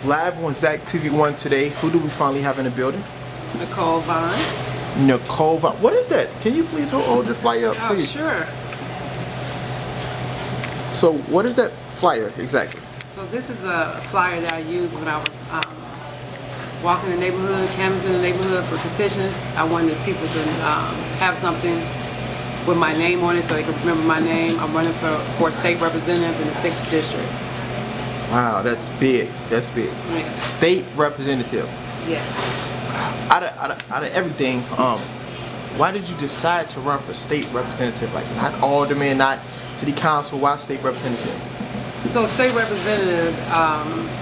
Live on Zach TV1 today. Who do we finally have in the building? Nikki Vaughn. Nikki Vaughn. What is that? Can you please hold your flyer up, please? Oh, sure. So what is that flyer exactly? So this is a flyer that I used when I was walking the neighborhood, canvassing the neighborhood for petitions. I wanted people to have something with my name on it so they could remember my name. I'm running for state representative in the 6th district. Wow, that's big. That's big. Yeah. State representative. Yes. Out of everything, why did you decide to run for state representative? Like not alderman, not city council. Why state representative? So state representative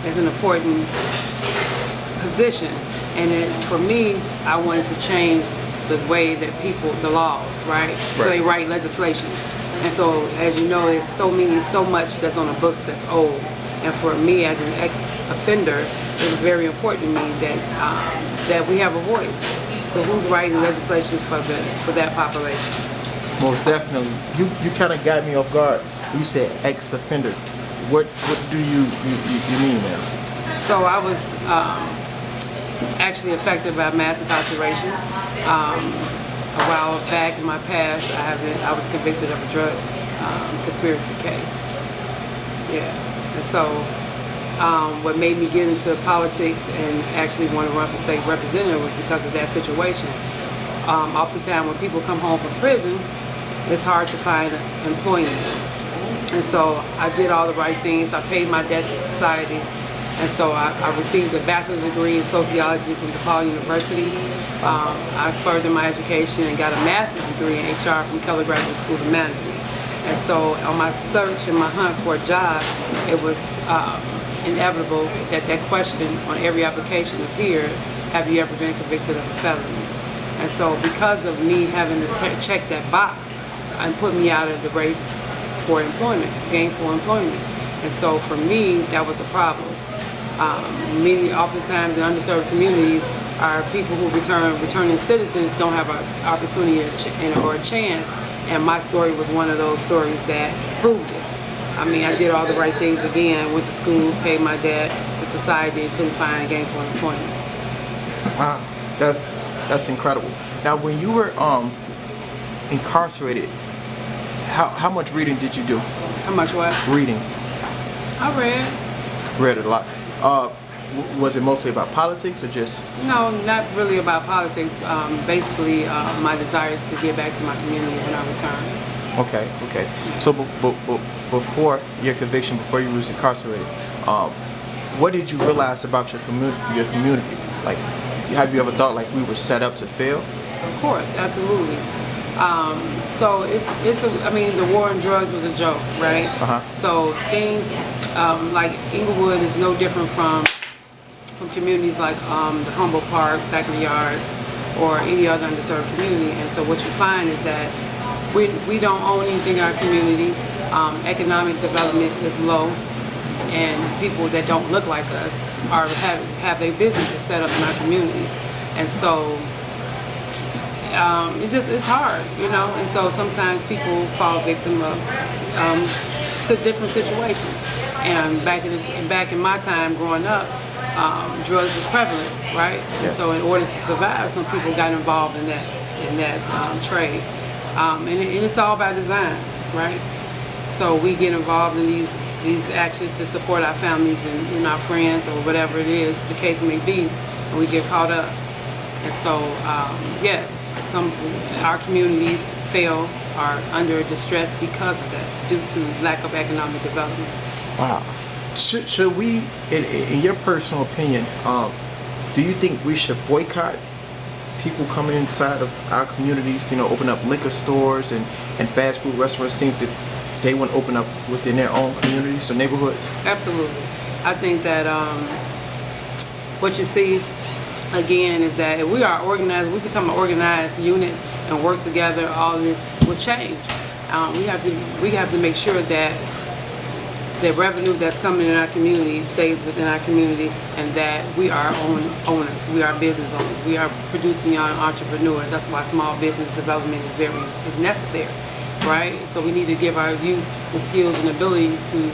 is an important position, and for me, I wanted to change the way that the laws, right? So they write legislation, and so as you know, there's so much that's on the books that's old, and for me as an ex-offender, it was very important to me that we have a voice. So who's writing legislation for that population? Most definitely. You kind of got me off guard. You said ex-offender. What do you mean now? So I was actually affected by mass incarceration. A while back in my past, I was convicted of a drug conspiracy case. Yeah, and so what made me get into politics and actually want to run for state representative was because of that situation. Oftentimes when people come home from prison, it's hard to find employment. And so I did all the right things. I paid my debt to society. And so I received a bachelor's degree in sociology from DePaul University. I furthered my education and got a master's degree in HR from Keller Graduate School of Management. And so on my search and my hunt for a job, it was inevitable that question on every application appeared, have you ever been convicted of a felony? And so because of me having to check that box, and put me out of the race for employment, gainful employment. And so for me, that was a problem. Oftentimes in underserved communities, our people who returning citizens don't have an opportunity or a chance, and my story was one of those stories that proved it. I mean, I did all the right things again, went to school, paid my debt to society, and couldn't find gainful employment. Wow, that's incredible. Now, when you were incarcerated, how much reading did you do? How much what? Reading. I read. Read a lot. Was it mostly about politics or just? No, not really about politics. Basically, my desire to get back to my community when I return. Okay. So before your conviction, before you was incarcerated, what did you realize about your community? Like, have you ever thought like we were set up to fail? Of course, absolutely. So the war on drugs was a joke, right? So things like Inglewood is no different from communities like the Humboldt Park, Back in the Yards, or any other underserved community. And so what you find is that we don't own anything in our community. Economic development is low, and people that don't look like us have their businesses set up in our communities. And so it's hard, you know, and so sometimes people fall victim of different situations. And back in my time growing up, drugs was prevalent, right? Yes. And so in order to survive, some people got involved in that trade, and it's all by design, right? So we get involved in these actions to support our families and our friends or whatever it is the case may be, and we get caught up. And so yes. Our communities fail, are under distress because of that, due to lack of economic development. Wow. Should we, in your personal opinion, do you think we should boycott people coming inside of our communities, you know, open up liquor stores and fast food restaurants, things that they want to open up within their own communities or neighborhoods? Absolutely. I think that what you see again is that if we are organized, we become an organized unit and work together, all this will change. We have to make sure that the revenue that's coming in our community stays within our community, and that we are owners, we are business owners, we are producing young entrepreneurs. That's why small business development is necessary, right? So we need to give our youth the skills and ability to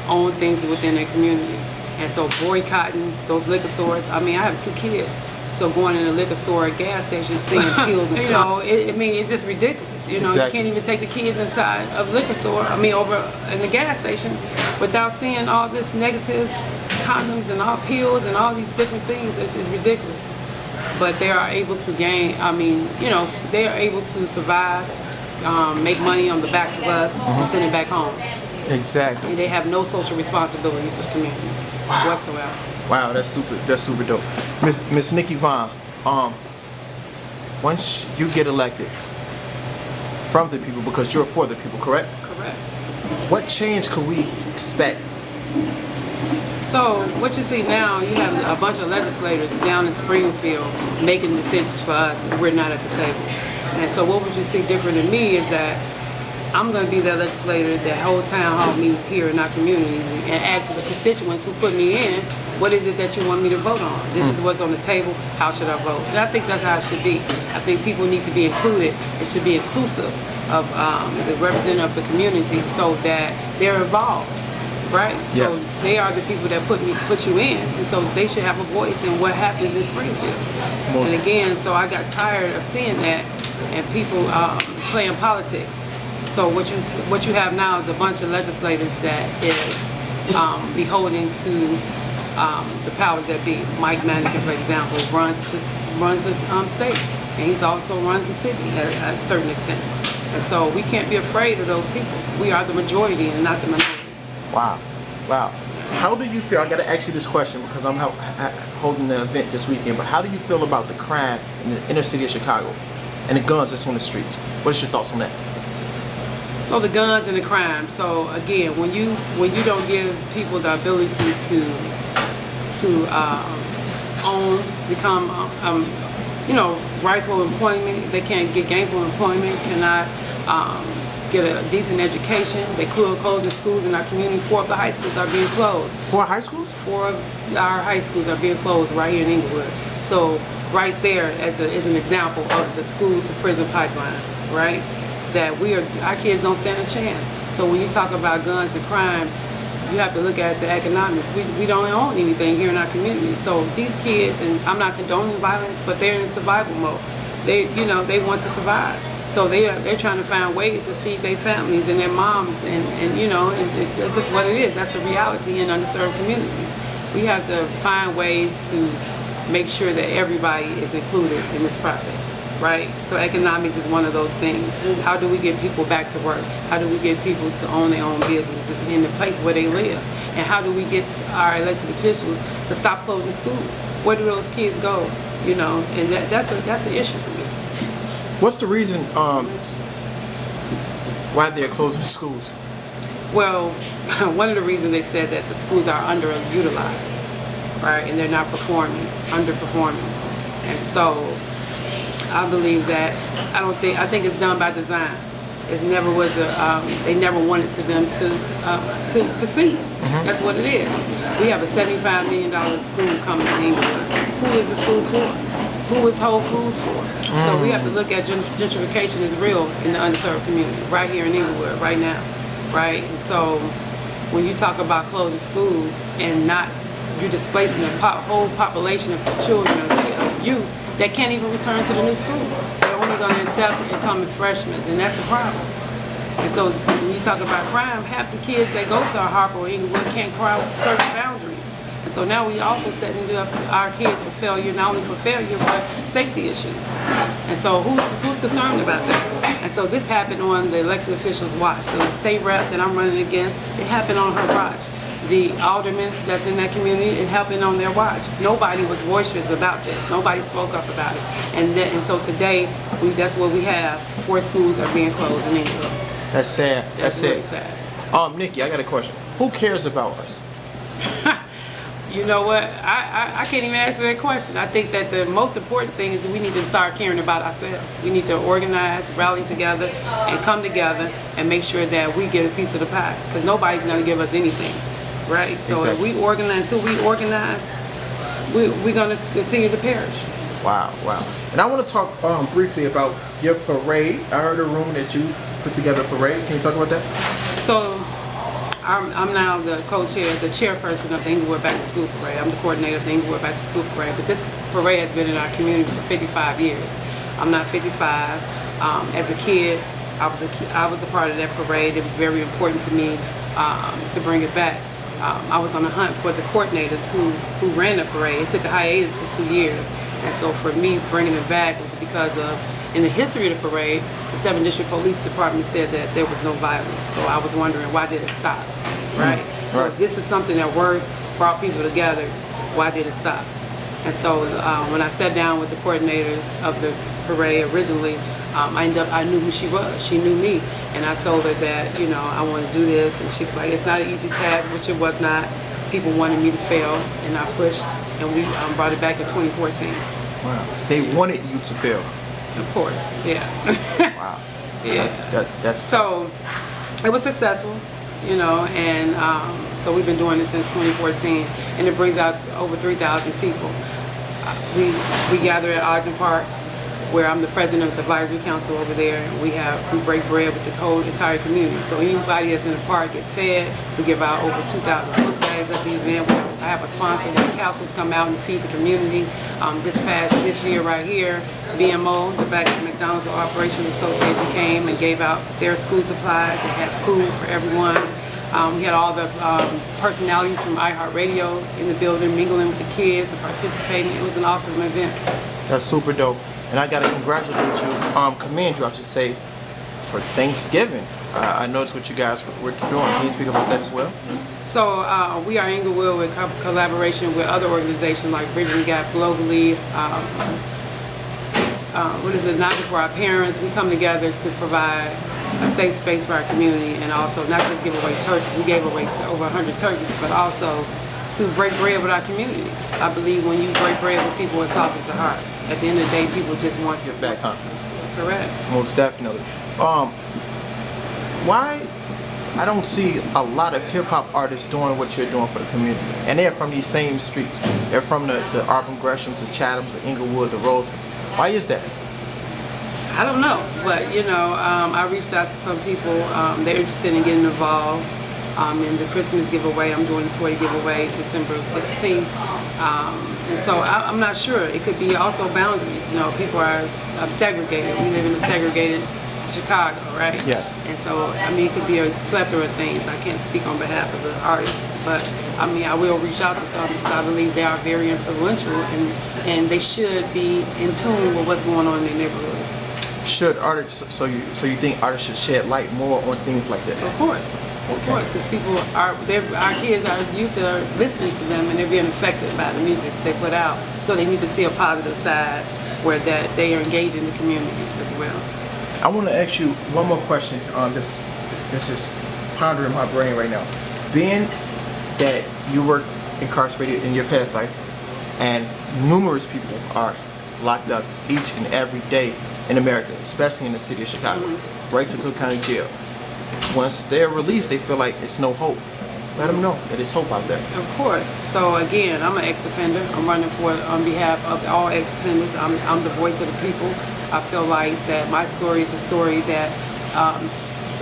own things within their community. And so boycotting those liquor stores. I mean, I have 2 kids. So going in a liquor store or gas station, seeing pills, and it's just ridiculous. You Exactly. can't even take the kids inside of a liquor store. Over in the gas station without seeing all this negative condoms and all pills and all these different things. It's ridiculous. But they are able to gain. They are able to survive, make money on the backs of us, and send it back home. Exactly. And they have no social responsibilities to the community whatsoever. Wow, that's super dope. Miss Nikki Vaughn, once you get elected from the people, because you're for the people, correct? Correct. What change could we expect? So what you see now, you have a bunch of legislators down in Springfield making decisions for us, and we're not at the table. And so what would you see different in me is that I'm going to be that legislator that whole town hall meets here in our community and ask the constituents who put me in, what is it that you want me to vote on? This is what's on the table. How should I vote? And I think that's how it should be. I think people need to be included. It should be inclusive of the representative of the community so that they're involved, right? Yes. So they are the people that put you in, and so they should have a voice in what happens in Springfield. And again, so I got tired of seeing that and people playing politics. So what you have now is a bunch of legislators that is beholden to the powers that be. Mike Madigan, for example, runs this state, and he's also runs the city at a certain extent. And so we can't be afraid of those people. We are the majority and not the minority. Wow. How do you feel? I got to ask you this question because I'm holding an event this weekend. But how do you feel about the crime in the inner city of Chicago and the guns that's on the streets? What is your thoughts on that? So the guns and the crime. So again, when you don't give people the ability to own, become rightful employment, they can't get gainful employment, cannot get a decent education. They could close the schools in our community. 4 of the high schools are being closed. 4 high schools? 4 of our high schools are being closed right here in Inglewood. So right there is an example of the school to prison pipeline, right? That our kids don't stand a chance. So when you talk about guns and crime, you have to look at the economics. We don't own anything here in our community. So these kids, and I'm not condoning violence, but they're in survival mode. They want to survive. So they're trying to find ways to feed their families and their moms, and that's just what it is. That's the reality in underserved communities. We have to find ways to make sure that everybody is included in this process. Right? So economics is one of those things. How do we get people back to work? How do we get people to own their own businesses in the place where they live? And how do we get our elected officials to stop closing schools? Where do those kids go? And that's an issue for me. What's the reason why they're closing schools? Well, one of the reasons they said that the schools are underutilized, right? And they're not underperforming. And so I believe that I think it's done by design. It never was they never wanted them to succeed. That's what it is. We have a $75 million school coming to Inglewood. Who is the school for? Who is Whole Foods for? So we have to look at gentrification is real in the underserved community, right here in Inglewood, right now, right? And so when you talk about closing schools and you're displacing a whole population of children, of youth, that can't even return to the new school. They're only going to accept incoming freshmen, and that's a problem. And so when you talk about crime, half the kids that go to Harper or Inglewood can't cross certain boundaries. And so now we also setting up our kids for failure, not only for failure, but safety issues. And so who's concerned about that? And so this happened on the elected officials' watch. So the state rep that I'm running against, it happened on her watch. The aldermen that's in that community, it happened on their watch. Nobody was boisterous about this. Nobody spoke up about it. And so today, that's what we have. 4 schools are being closed in Inglewood. That's sad. That's really sad. Nikki, I got a question. Who cares about us? You know what? I can't even answer that question. I think that the most important thing is that we need to start caring about ourselves. We need to organize, rally together, and come together and make sure that we get a piece of the pie. Because nobody's going to give us anything. Right? So exactly. Until we organize, we're going to continue to perish. Wow. And I want to talk briefly about your parade. I heard a rumor that you put together a parade. Can you talk about that? So I'm now the co-chair, the chairperson of the Inglewood Back to School Parade. I'm the coordinator of the Inglewood Back to School Parade. But this parade has been in our community for 55 years. I'm not 55. As a kid, I was a part of that parade. It was very important to me to bring it back. I was on a hunt for the coordinators who ran the parade. It took a hiatus for 2 years. And so for me, bringing it back was because of, in the history of the parade, the 7th District Police Department said that there was no violence. So I was wondering, why did it stop, right? So if this is something that brought people together, why did it stop? And so when I sat down with the coordinator of the parade originally, I knew who she was. She knew me. And I told her that, you know, I want to do this. And she was like, it's not an easy task, which it was not. People wanted me to fail, and I pushed, and we brought it back in 2014. Wow. They wanted you to fail. Of course, yeah. Wow. Yeah. That's so it was successful, you know, and so we've been doing this since 2014, and it brings out over 3,000 people. We gather at Ogden Park, where I'm the president of the advisory council over there, and we break bread with the whole entire community. So anybody that's in the park get fed. We give out over 2,000 book bags at the event. I have a sponsor where councils come out and feed the community. This year right here, BMO, the Black McDonald's Operations Association, came and gave out their school supplies. They had food for everyone. We had all the personalities from iHeartRadio in the building, mingling with the kids and participating. It was an awesome event. That's super dope. And I gotta congratulate you, commend you, I should say, for Thanksgiving. I noticed what you guys were doing. Can you speak about that as well? So we are Inglewood with collaboration with other organizations like Bridging the Gap globally. Not for our parents. We come together to provide a safe space for our community, and also not just give away turkeys. We gave away over 100 turkeys, but also to break bread with our community. I believe when you break bread with people, it softens the heart. At the end of the day, people just want to get back, huh? Correct. Most definitely. Why I don't see a lot of hip hop artists doing what you're doing for the community, and they're from these same streets. They're from the Auburn Greshams, the Chathams, the Inglewood, the Roses. Why is that? I don't know, but you know, I reached out to some people. They're interested in getting involved. In the Christmas giveaway, I'm doing the toy giveaway December 16th. And so I'm not sure. It could be also boundaries. You know, people are segregated. We live in a segregated Chicago, right? Yes. And so, I mean, it could be a plethora of things. I can't speak on behalf of the artists, but I mean, I will reach out to some because I believe they are very influential, and they should be in tune with what's going on in their neighborhoods. Should artists? So you think artists should shed light more on things like this? Of course. Of course, because people our kids, our youth are listening to them, and they're being affected by the music they put out. So they need to see a positive side where that they are engaging the community as well. I want to ask you one more question on this. This is pondering my brain right now. Being that you were incarcerated in your past life, and numerous people are locked up each and every day in America, especially in the city of Chicago, right to Cook County Jail. Once they're released, they feel like it's no hope. Let them know that it's hope out there. Of course. So again, I'm an ex-offender. I'm running on behalf of all ex-offenders. I'm the voice of the people. I feel like that my story is a story that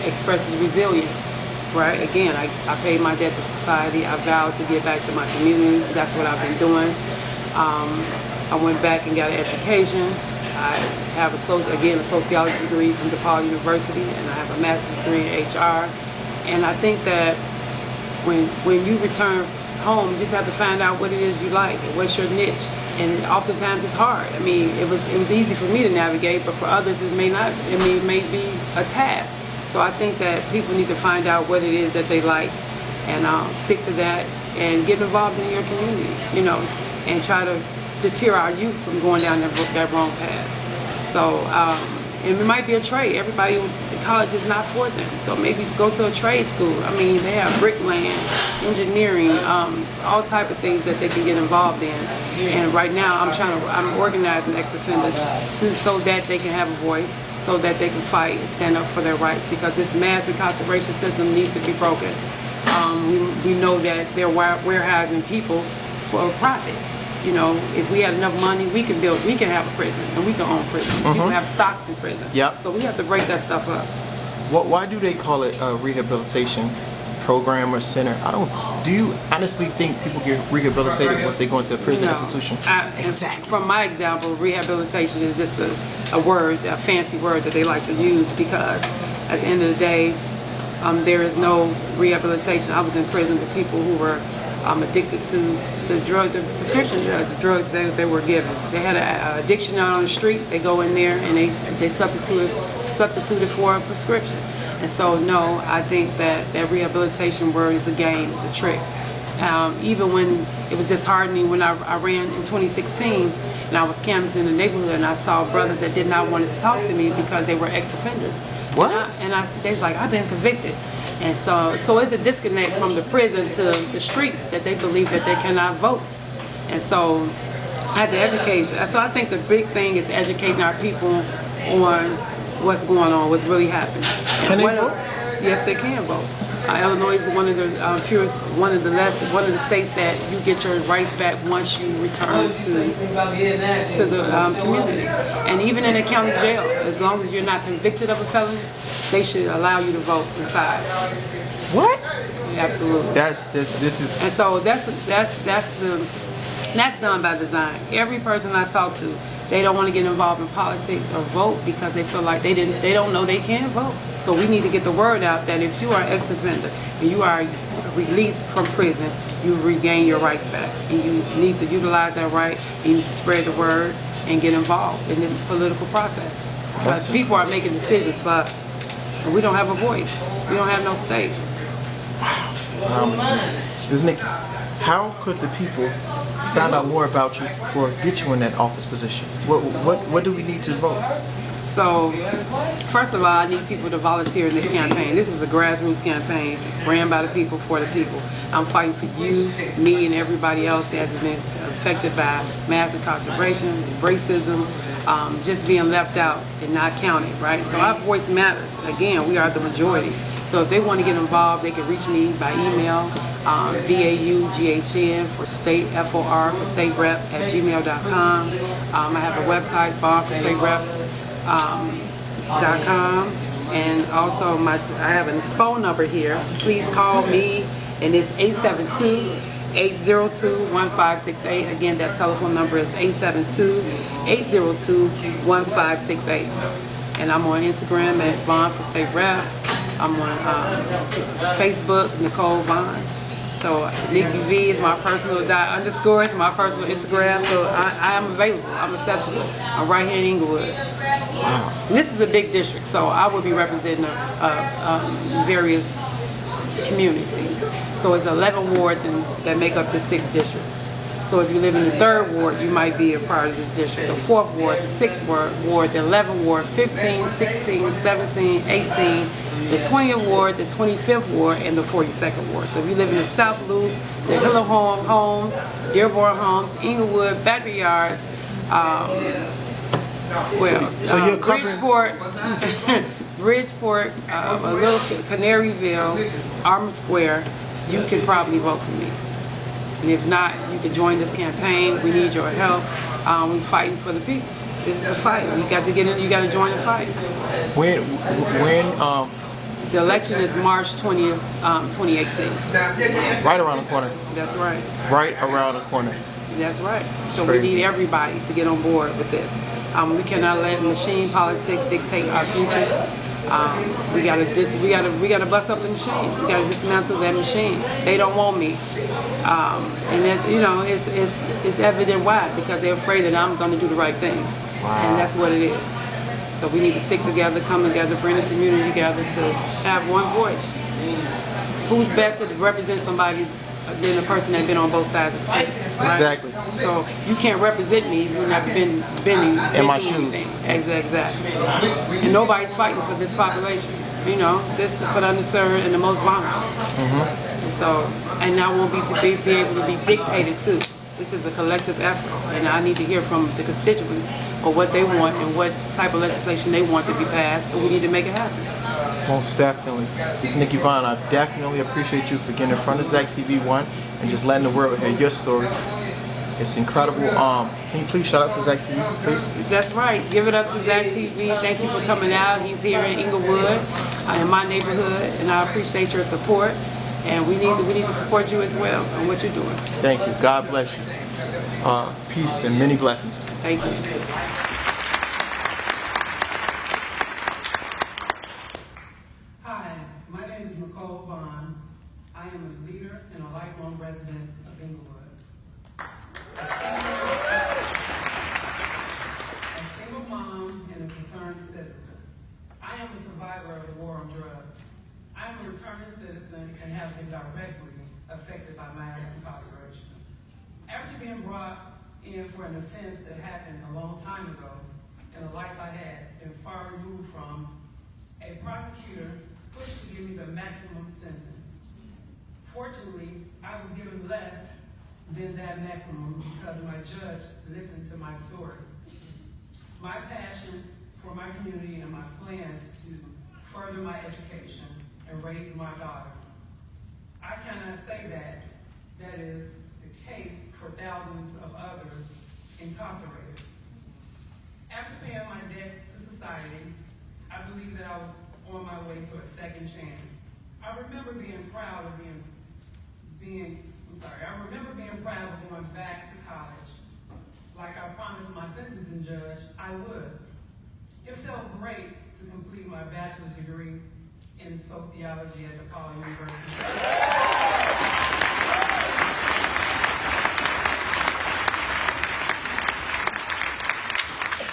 expresses resilience, right? Again, I paid my debt to society. I vowed to give back to my community. That's what I've been doing. I went back and got an education. I have a sociology degree from DePaul University, and I have a master's degree in HR. And I think that when you return home, you just have to find out what it is you like and what's your niche. And oftentimes it's hard. I mean, it was easy for me to navigate, but for others it may not. I mean, it may be a task. So I think that people need to find out what it is that they like, and stick to that, and get involved in your community, you know, and try to deter our youth from going down that wrong path. So, and it might be a trade. Everybody, college is not for them. So maybe go to a trade school. I mean, they have bricklaying, engineering, all type of things that they can get involved in. And right now, I'm organizing ex-offenders so that they can have a voice, so that they can fight and stand up for their rights. Because this mass incarceration system needs to be broken. We know that they're warehousing people for profit. You know, if we had enough money, we can have a prison, and we can own prison. People have stocks in prison. Yep. So we have to break that stuff up. Why do they call it rehabilitation program or center. Do you honestly think people get rehabilitated once they go into a prison institution? Exactly. From my example, rehabilitation is just a word, a fancy word that they like to use, because at the end of the day, there is no rehabilitation. I was in prison with people who were addicted to the prescription drugs, the drugs they were given. They had an addiction out on the street. They go in there and they substituted for a prescription. And so, no, I think that rehabilitation word is a game, it's a trick. Even when it was disheartening when I ran in 2016 and I was canvassing the neighborhood and I saw brothers that did not want to talk to me because they were ex-offenders. What? They was like, I've been convicted. And so it's a disconnect from the prison to the streets that they believe that they cannot vote. And so I had to educate. So I think the big thing is educating our people on what's going on, what's really happening. Can they vote? Yes, they can vote. Illinois is one of the one of the states that you get your rights back once you return to the community. And even in a county jail, as long as you're not convicted of a felony, they should allow you to vote inside. What? Absolutely. This is. And so that's done by design. Every person I talk to, they don't want to get involved in politics or vote because they feel like they don't know they can vote. So we need to get the word out that if you are an ex-offender and you are released from prison, you regain your rights back. And you need to utilize that right and you need to spread the word and get involved in this political process. Because people are making decisions for us. And we don't have a voice. We don't have no stake. Ms. Nikki, how could the people find out more about you or get you in that office position? What do we need to vote? So, first of all, I need people to volunteer in this campaign. This is a grassroots campaign ran by the people for the people. I'm fighting for you, me, and everybody else that has been affected by mass incarceration, racism, just being left out and not counted, right? So our voice matters. Again, we are the majority. So if they want to get involved, they can reach me by email, VAUGHN for state, FOR for state rep at gmail.com. I have a website, bondforstaterep.com, and also I have a phone number here. Please call me, and it's 872-802-1568. Again, that telephone number is 872-802-1568. And I'm on Instagram at Vaughn for State Rep. I'm on Facebook, Nicole Vaughn. So Nikki V is my personal underscore. It's my personal Instagram. So I am available. I'm accessible. I'm right here in Inglewood. Wow. And this is a big district, so I will be representing various communities. So it's 11 wards that make up the 6th district. So if you live in the 3rd ward, you might be a part of this district. The 4th ward, the 6th ward, the 11th ward, 15, 16, 17, 18, the 20th ward, the 25th ward, and the 42nd ward. So if you live in the South Loop, the Hiller Homes, Dearborn Homes, Inglewood, Battery Yards, So you're covering Bridgeport, a little Canaryville, Armour Square, you can probably vote for me. And if not, you can join this campaign. We need your help. We're fighting for the people. This is a fight. You got to get in. You got to join the fight. When the election is March 20th, 2018. Right around the corner. That's right. Right around the corner. That's right. So we need everybody to get on board with this. We cannot let machine politics dictate our future. We gotta bust up the machine. We gotta dismantle that machine. They don't want me, and that's it's evident why, because they're afraid that I'm going to do the right thing, and that's what it is. So we need to stick together, come together, bring the community together to have one voice. Who's best to represent somebody than the person that's been on both sides of the fence? Right? Exactly. So you can't represent me if you've never been in my shoes. Exactly. And nobody's fighting for this population. This is for the underserved and the most vulnerable. And so, and I won't be able to be dictated to. This is a collective effort, and I need to hear from the constituents on what they want and what type of legislation they want to be passed, and we need to make it happen. Most definitely. Ms. Nikki Vaughn, I definitely appreciate you for getting in front of Zach TV1 and just letting the world hear your story. It's incredible. Can you please shout out to Zach TV, please? That's right. Give it up to Zach TV. Thank you for coming out. He's here in Inglewood, in my neighborhood, and I appreciate your support. And we need to support you as well on what you're doing. Thank you. God bless you. Peace and many blessings. Thank you. Hi, my name is Nikki Vaughn. I am a leader and a lifelong resident of Inglewood. A single mom and a concerned citizen. I am a survivor of the war on drugs. I am a returning citizen and have been directly affected by mass incarceration. After being brought in for an offense that happened a long time ago, and a life I had been far removed from, a prosecutor pushed to give me the maximum sentence. Fortunately, I was given less than that maximum because my judge listened to my story. My passion for my community and my plans to further my education and raise my daughter. I cannot say that is the case for thousands of others incarcerated. After paying my debt to society, I believe that I was on my way to a second chance. I remember being proud of going back to college. Like I promised my sentencing judge I would. It felt great to complete my bachelor's degree in sociology at DePaul University.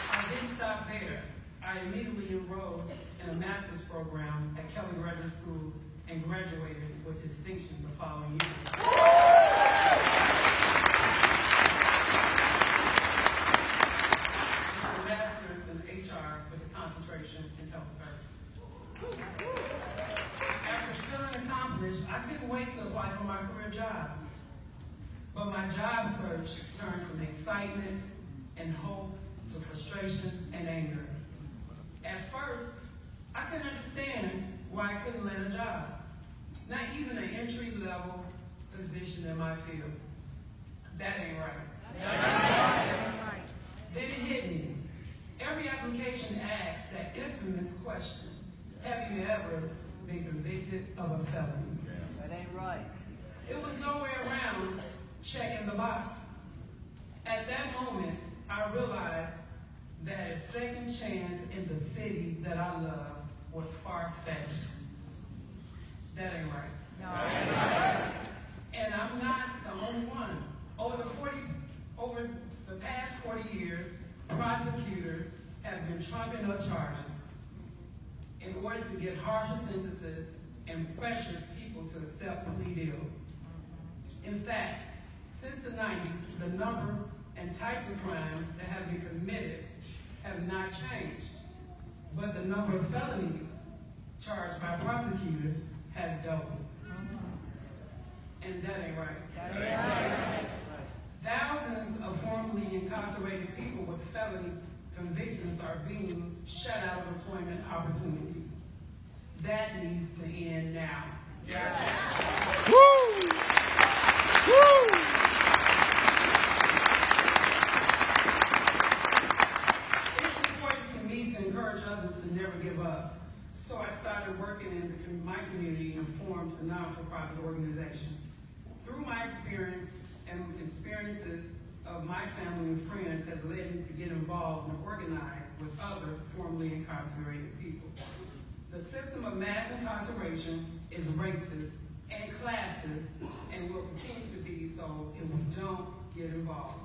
I didn't stop there. I immediately enrolled in a master's program at Kelly Graduate School and graduated with distinction the following year. With a master's in HR with a concentration in health services. After feeling accomplished, I couldn't wait to apply for my career job. But my job search turned from excitement and hope to frustration and anger. At first, I couldn't understand why I couldn't land a job. Not even an entry-level position in my field. That ain't right. Then it hit me. Every application asks that infamous question: have you ever been convicted of a felony? That ain't right. It was nowhere around checking the box. At that moment, I realized that a second chance in the city that I love was far-fetched. That ain't right. No. And I'm not the only one. Over the past 40 years, prosecutors have been trumping up charges in order to get harsher sentences and pressure people to accept plea deals. In fact, since the 90s, the number and types of crimes that have been committed have not changed, but the number of felonies charged by prosecutors has doubled. And that ain't right. Thousands of formerly incarcerated people with felony convictions are being shut out of employment opportunities. That needs to end now. Woo! Woo! It's important to me to encourage others to never give up. So I started working in my community and formed a non-for-profit organization. Through my experience and experiences of my family and friends has led me to get involved and organize with other formerly incarcerated people. The system of mass incarceration is racist and classist and will continue to be so if we don't get involved.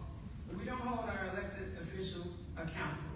We don't hold our elected officials accountable.